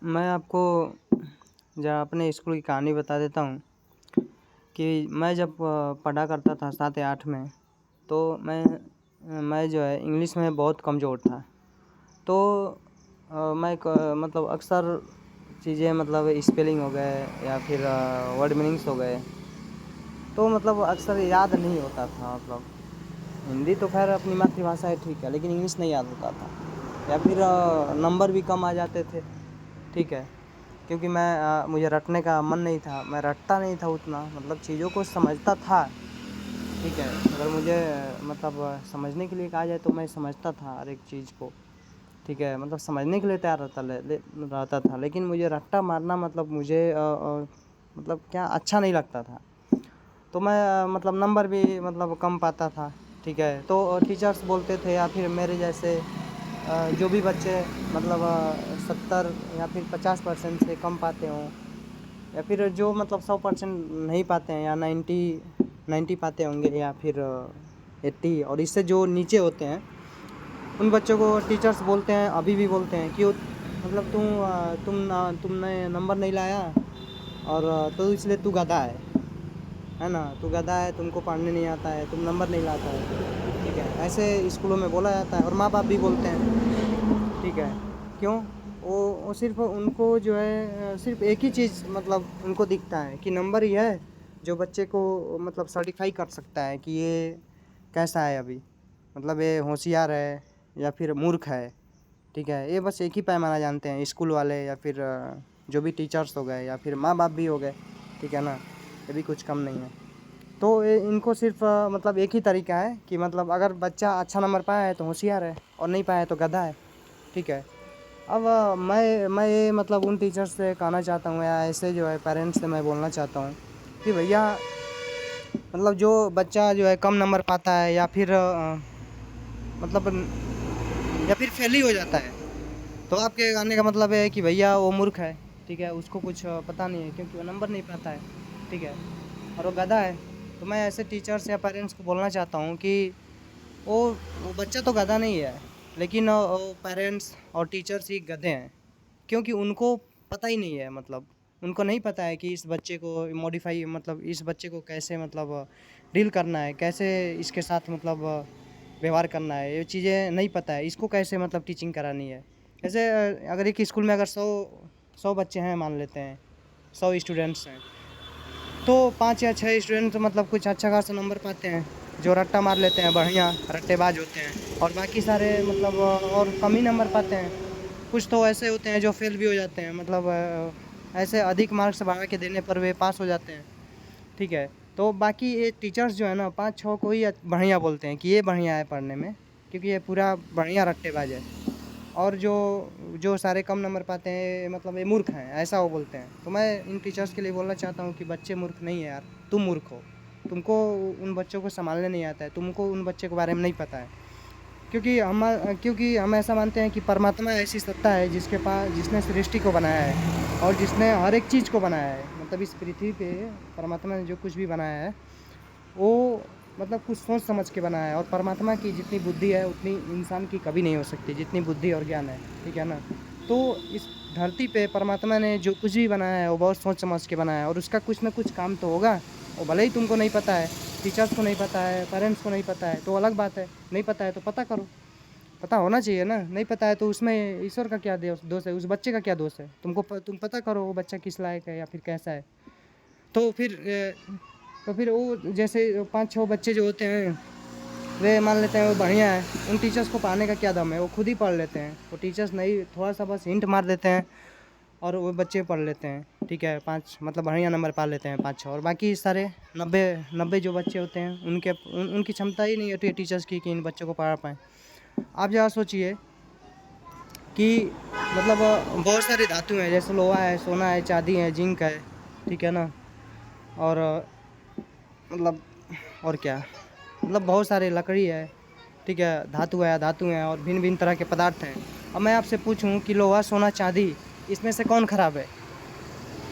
मैं आपको जरा अपने स्कूल की कहानी बता देता हूँ कि मैं जब पढ़ा करता था 7 या 8 में, तो मैं जो है इंग्लिश में बहुत कमज़ोर था। तो मैं मतलब अक्सर चीज़ें मतलब स्पेलिंग हो गए या फिर वर्ड मीनिंग्स हो गए, तो मतलब अक्सर याद नहीं होता था। मतलब हिंदी तो खैर अपनी मातृभाषा है, ठीक है, लेकिन इंग्लिश नहीं याद होता था या फिर नंबर भी कम आ जाते थे, ठीक है। क्योंकि मुझे रटने का मन नहीं था, मैं रटता नहीं था उतना, मतलब चीज़ों को समझता था, ठीक है। अगर मुझे मतलब समझने के लिए कहा जाए तो मैं समझता था हर एक चीज़ को, ठीक है, मतलब समझने के लिए तैयार रहता था, लेकिन मुझे रट्टा मारना मतलब मुझे मतलब क्या अच्छा नहीं लगता था। तो मैं मतलब नंबर भी मतलब कम पाता था, ठीक है। तो टीचर्स बोलते थे या फिर मेरे जैसे जो भी बच्चे मतलब 70 या फिर 50% से कम पाते हों, या फिर जो मतलब 100% नहीं पाते हैं, या 90 पाते होंगे, या फिर 80, और इससे जो नीचे होते हैं उन बच्चों को टीचर्स बोलते हैं, अभी भी बोलते हैं कि मतलब तुमने नंबर नहीं लाया, और तो इसलिए तू गधा है ना, तू गधा है, तुमको पढ़ने नहीं आता है, तुम नंबर नहीं लाता है, ठीक है। ऐसे स्कूलों में बोला जाता है और माँ बाप भी बोलते हैं, ठीक है। क्यों? वो सिर्फ उनको जो है सिर्फ एक ही चीज़ मतलब उनको दिखता है कि नंबर ही है जो बच्चे को मतलब सर्टिफाई कर सकता है कि ये कैसा है अभी, मतलब ये होशियार है या फिर मूर्ख है, ठीक है। ये बस एक ही पैमाना जानते हैं स्कूल वाले, या फिर जो भी टीचर्स हो गए, या फिर माँ बाप भी हो गए, ठीक है ना, ये भी कुछ कम नहीं है। तो ये इनको सिर्फ मतलब एक ही तरीका है कि मतलब अगर बच्चा अच्छा नंबर पाया है तो होशियार है, और नहीं पाया है तो गधा है, ठीक है। अब मैं ये मतलब उन टीचर्स से कहना चाहता हूँ, या ऐसे जो है पेरेंट्स से मैं बोलना चाहता हूँ कि भैया, मतलब जो बच्चा जो है कम नंबर पाता है या फिर मतलब या फिर फेल ही हो जाता है, तो आपके कहने का मतलब है कि भैया वो मूर्ख है, ठीक है, उसको कुछ पता नहीं है क्योंकि वो नंबर नहीं पाता है, ठीक है, और वो गधा है। तो मैं ऐसे टीचर्स या पेरेंट्स को बोलना चाहता हूँ कि वो वो बच्चा तो गधा नहीं है, लेकिन वो पेरेंट्स और टीचर्स ही गधे हैं, क्योंकि उनको पता ही नहीं है, मतलब उनको नहीं पता है कि इस बच्चे को मॉडिफाई, मतलब इस बच्चे को कैसे मतलब डील करना है, कैसे इसके साथ मतलब व्यवहार करना है, ये चीज़ें नहीं पता है इसको, कैसे मतलब टीचिंग करानी है। जैसे अगर एक स्कूल में अगर 100 बच्चे हैं, मान लेते हैं 100 स्टूडेंट्स हैं, तो 5 या 6 स्टूडेंट मतलब कुछ अच्छा खासा नंबर पाते हैं, जो रट्टा मार लेते हैं, बढ़िया रट्टेबाज होते हैं, और बाकी सारे मतलब और कम ही नंबर पाते हैं। कुछ तो ऐसे होते हैं जो फेल भी हो जाते हैं, मतलब ऐसे अधिक मार्क्स बढ़ा के देने पर वे पास हो जाते हैं, ठीक है। तो बाकी ये टीचर्स जो है ना 5-6 को ही बढ़िया बोलते हैं कि ये बढ़िया है पढ़ने में, क्योंकि ये पूरा बढ़िया रट्टेबाज है, और जो जो सारे कम नंबर पाते हैं मतलब ये मूर्ख हैं, ऐसा वो बोलते हैं। तो मैं इन टीचर्स के लिए बोलना चाहता हूँ कि बच्चे मूर्ख नहीं है यार, तुम मूर्ख हो, तुमको उन बच्चों को संभालने नहीं आता है, तुमको उन बच्चे के बारे में नहीं पता है। क्योंकि हम ऐसा मानते हैं कि परमात्मा ऐसी सत्ता है जिसने सृष्टि को बनाया है, और जिसने हर एक चीज़ को बनाया है, मतलब इस पृथ्वी पे परमात्मा ने जो कुछ भी बनाया है वो मतलब कुछ सोच समझ के बनाया है, और परमात्मा की जितनी बुद्धि है उतनी इंसान की कभी नहीं हो सकती, जितनी बुद्धि और ज्ञान है, ठीक है ना। तो इस धरती पे परमात्मा ने जो कुछ भी बनाया है वो बहुत सोच समझ के बनाया है, और उसका कुछ ना कुछ काम तो होगा। और भले ही तुमको नहीं पता है, टीचर्स को नहीं पता है, पेरेंट्स को नहीं पता है, तो अलग बात है, नहीं पता है तो पता करो, पता होना चाहिए ना। नहीं पता है तो उसमें ईश्वर का क्या दोष है, उस बच्चे का क्या दोष है, तुम पता करो वो बच्चा किस लायक है या फिर कैसा है। तो फिर वो जैसे 5-6 बच्चे जो होते हैं, वे मान लेते हैं वो बढ़िया है, उन टीचर्स को पढ़ाने का क्या दम है, वो खुद ही पढ़ लेते हैं, वो टीचर्स नहीं, थोड़ा सा बस हिंट मार देते हैं और वो बच्चे पढ़ लेते हैं, ठीक है, 5 मतलब बढ़िया नंबर पा लेते हैं 5-6, और बाकी सारे 90 जो बच्चे होते हैं उनकी क्षमता ही नहीं होती है टीचर्स की कि इन बच्चों को पढ़ा पाएँ। आप ज़रा सोचिए कि मतलब बहुत सारी धातु हैं, जैसे लोहा है, सोना है, चांदी है, जिंक है, ठीक है ना, और मतलब और क्या, मतलब बहुत सारे लकड़ी है, ठीक है, धातु है और भिन्न-भिन्न तरह के पदार्थ हैं। अब मैं आपसे पूछूँ कि लोहा, सोना, चाँदी, इसमें से कौन खराब है?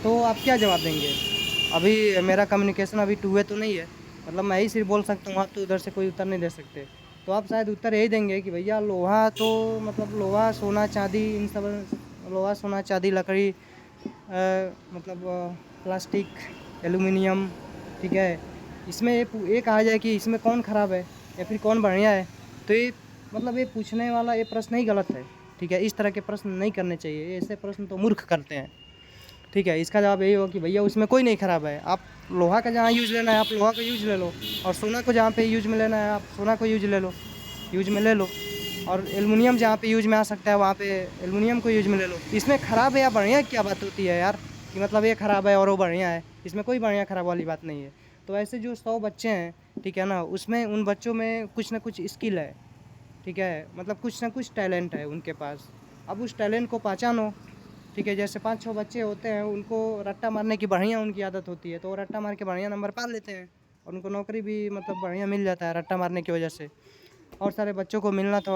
तो आप क्या जवाब देंगे? अभी मेरा कम्युनिकेशन अभी टू वे तो नहीं है, मतलब मैं ही सिर्फ बोल सकता हूँ, आप तो उधर से कोई उत्तर नहीं दे सकते। तो आप शायद उत्तर यही देंगे कि भैया लोहा तो मतलब लोहा, सोना, चाँदी, इन सब लोहा, सोना, चांदी, लकड़ी, मतलब प्लास्टिक, एल्युमिनियम, ठीक है। इसमें ये कहा जाए कि इसमें कौन ख़राब है या फिर कौन बढ़िया है, तो ये मतलब ये पूछने वाला ये प्रश्न ही गलत है, ठीक है। इस तरह के प्रश्न नहीं करने चाहिए, ऐसे प्रश्न तो मूर्ख करते हैं, ठीक है। इसका जवाब यही हो कि भैया उसमें कोई नहीं ख़राब है, आप लोहा का जहाँ यूज़ लेना है आप लोहा का यूज़ ले लो, और सोना को जहाँ पे यूज़ में लेना है आप सोना को यूज़ में ले लो, और एल्युमिनियम जहाँ पे यूज़ में आ सकता है वहाँ पे एल्युमिनियम को यूज़ में ले लो। इसमें ख़राब है या बढ़िया क्या बात होती है यार, कि मतलब ये ख़राब है और वो बढ़िया है, इसमें कोई बढ़िया ख़राब वाली बात नहीं है। तो ऐसे जो 100 बच्चे हैं, ठीक है ना, उसमें उन बच्चों में कुछ ना कुछ स्किल है, ठीक है, मतलब कुछ ना कुछ टैलेंट है उनके पास। अब उस टैलेंट को पहचानो, ठीक है। जैसे 5-6 बच्चे होते हैं, उनको रट्टा मारने की बढ़िया उनकी आदत होती है, तो वो रट्टा मार के बढ़िया नंबर पा लेते हैं और उनको नौकरी भी मतलब बढ़िया मिल जाता है रट्टा मारने की वजह से। और सारे बच्चों को मिलना तो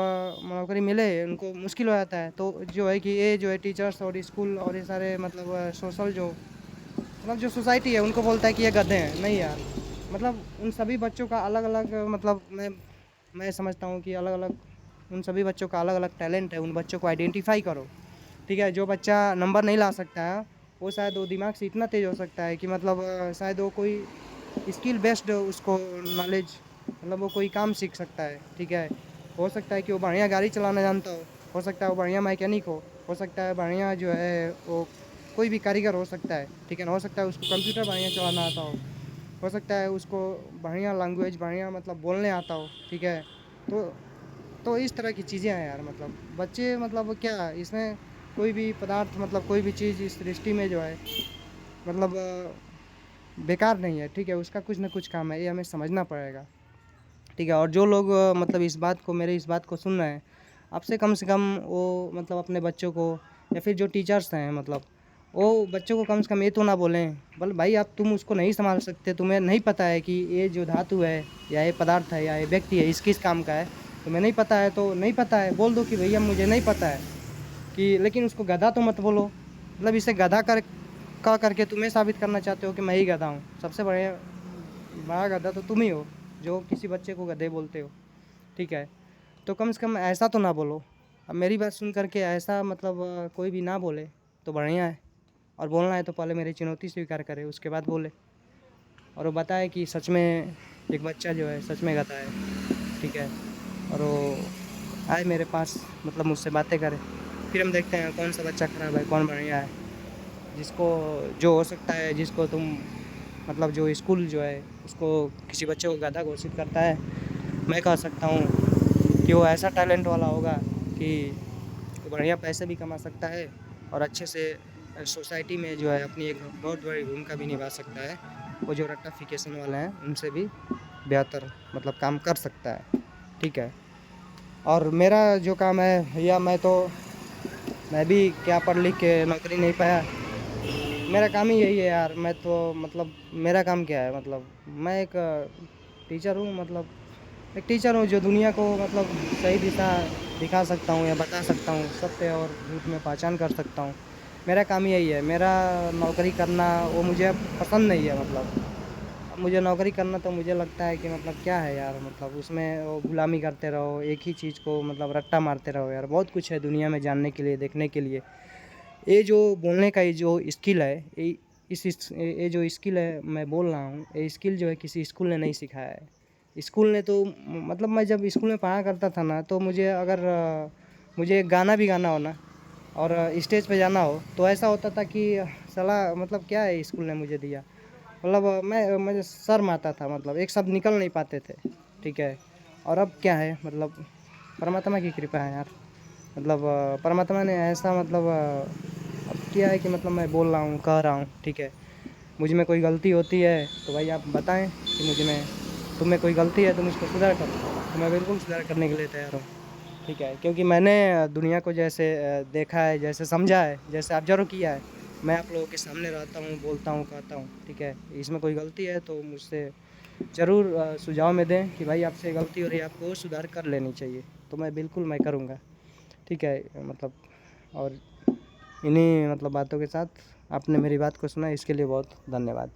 नौकरी मिले उनको मुश्किल हो जाता है। तो जो है कि ये जो है टीचर्स और स्कूल और ये सारे मतलब सोशल जो मतलब जो सोसाइटी है उनको बोलता है कि ये गधे हैं। नहीं यार, मतलब उन सभी बच्चों का अलग-अलग मतलब मैं समझता हूँ कि अलग-अलग उन सभी बच्चों का अलग-अलग टैलेंट है, उन बच्चों को आइडेंटिफ़ाई करो, ठीक है। जो बच्चा नंबर नहीं ला सकता है, वो शायद वो दिमाग से इतना तेज़ हो सकता है कि मतलब शायद वो कोई स्किल बेस्ड उसको नॉलेज मतलब वो कोई काम सीख सकता है, ठीक है। हो सकता है कि वो बढ़िया गाड़ी चलाना जानता हो सकता है वो बढ़िया मैकेनिक हो सकता है बढ़िया जो है वो कोई भी कारीगर हो सकता है, ठीक है ना। हो सकता है उसको कंप्यूटर बढ़िया चलाना आता हो सकता है उसको बढ़िया लैंग्वेज बढ़िया मतलब बोलने आता हो, ठीक है। तो तो इस तरह की चीज़ें हैं यार, मतलब बच्चे मतलब क्या इसमें कोई भी पदार्थ मतलब कोई भी चीज़ इस सृष्टि में जो है मतलब बेकार नहीं है, ठीक है। उसका कुछ ना कुछ काम है, ये हमें समझना पड़ेगा, ठीक है। और जो लोग मतलब इस बात को मेरे इस बात को सुन रहे हैं, आपसे कम से कम वो मतलब अपने बच्चों को या फिर जो टीचर्स हैं मतलब वो बच्चों को कम से कम ये तो ना बोलें बोल भाई आप तुम उसको नहीं संभाल सकते, तुम्हें नहीं पता है कि ये जो धातु है या ये पदार्थ है या ये व्यक्ति है इस किस काम का है, तुम्हें नहीं पता है तो नहीं पता है, बोल दो कि भैया मुझे नहीं पता है। कि लेकिन उसको गधा तो मत बोलो, मतलब इसे गधा करके तुम्हें साबित करना चाहते हो कि मैं ही गधा हूँ। सबसे बड़ा गधा तो तुम ही हो जो किसी बच्चे को गधे बोलते हो, ठीक है। तो कम से कम ऐसा तो ना बोलो। अब मेरी बात सुन करके ऐसा मतलब कोई भी ना बोले तो बढ़िया है। और बोलना है तो पहले मेरी चुनौती स्वीकार करे उसके बाद बोले, और वो बताए कि सच में एक बच्चा जो है सच में गधा है, ठीक है। और वो आए मेरे पास मतलब मुझसे बातें करे, फिर हम देखते हैं कौन सा बच्चा ख़राब है कौन बढ़िया है। जिसको जो हो सकता है जिसको तुम मतलब जो स्कूल जो है उसको किसी बच्चे को गधा घोषित करता है, मैं कह सकता हूँ कि वो ऐसा टैलेंट वाला होगा कि वो बढ़िया पैसे भी कमा सकता है और अच्छे से सोसाइटी में जो है अपनी एक बहुत बड़ी भूमिका भी निभा सकता है। वो जो रट्टाफिकेशन वाले हैं उनसे भी बेहतर मतलब काम कर सकता है, ठीक है। और मेरा जो काम है भैया मैं भी क्या पढ़ लिख के नौकरी नहीं पाया, मेरा काम ही यही है यार। मैं तो मतलब मेरा काम क्या है मतलब मैं एक टीचर हूँ, मतलब एक टीचर हूँ जो दुनिया को मतलब सही दिशा दिखा सकता हूँ या बता सकता हूँ, सत्य और झूठ में पहचान कर सकता हूँ। मेरा काम ही यही है। मेरा नौकरी करना वो मुझे अब पसंद नहीं है, मतलब अब मुझे नौकरी करना तो मुझे लगता है कि मतलब क्या है यार, मतलब उसमें वो गुलामी करते रहो एक ही चीज़ को मतलब रट्टा मारते रहो यार। बहुत कुछ है दुनिया में जानने के लिए देखने के लिए। ये जो बोलने का ये जो स्किल है ये जो स्किल है मैं बोल रहा हूँ, ये स्किल जो है किसी स्कूल ने नहीं सिखाया है। स्कूल ने तो मतलब मैं जब स्कूल में पढ़ा करता था ना तो मुझे अगर मुझे गाना भी गाना हो ना और स्टेज पे जाना हो तो ऐसा होता था कि साला मतलब क्या है स्कूल ने मुझे दिया, मतलब मुझे शर्म आता था, मतलब एक शब्द निकल नहीं पाते थे, ठीक है। और अब क्या है मतलब परमात्मा की कृपा है यार, मतलब परमात्मा ने ऐसा मतलब अब क्या है कि मतलब मैं बोल रहा हूँ कह रहा हूँ, ठीक है। मुझ में कोई गलती होती है तो भाई आप बताएं कि मुझ में तुम में कोई गलती है तो मुझको सुधार करो, तो मैं बिल्कुल सुधार करने के लिए तैयार हूँ, ठीक है। क्योंकि मैंने दुनिया को जैसे देखा है जैसे समझा है जैसे ऑब्जर्व किया है, मैं आप लोगों के सामने रहता हूँ बोलता हूँ कहता हूँ, ठीक है। इसमें कोई गलती है तो मुझसे ज़रूर सुझाव में दें कि भाई आपसे गलती हो रही है आपको सुधार कर लेनी चाहिए, तो मैं करूँगा, ठीक है। मतलब और इन्हीं मतलब बातों के साथ आपने मेरी बात को सुना इसके लिए बहुत धन्यवाद।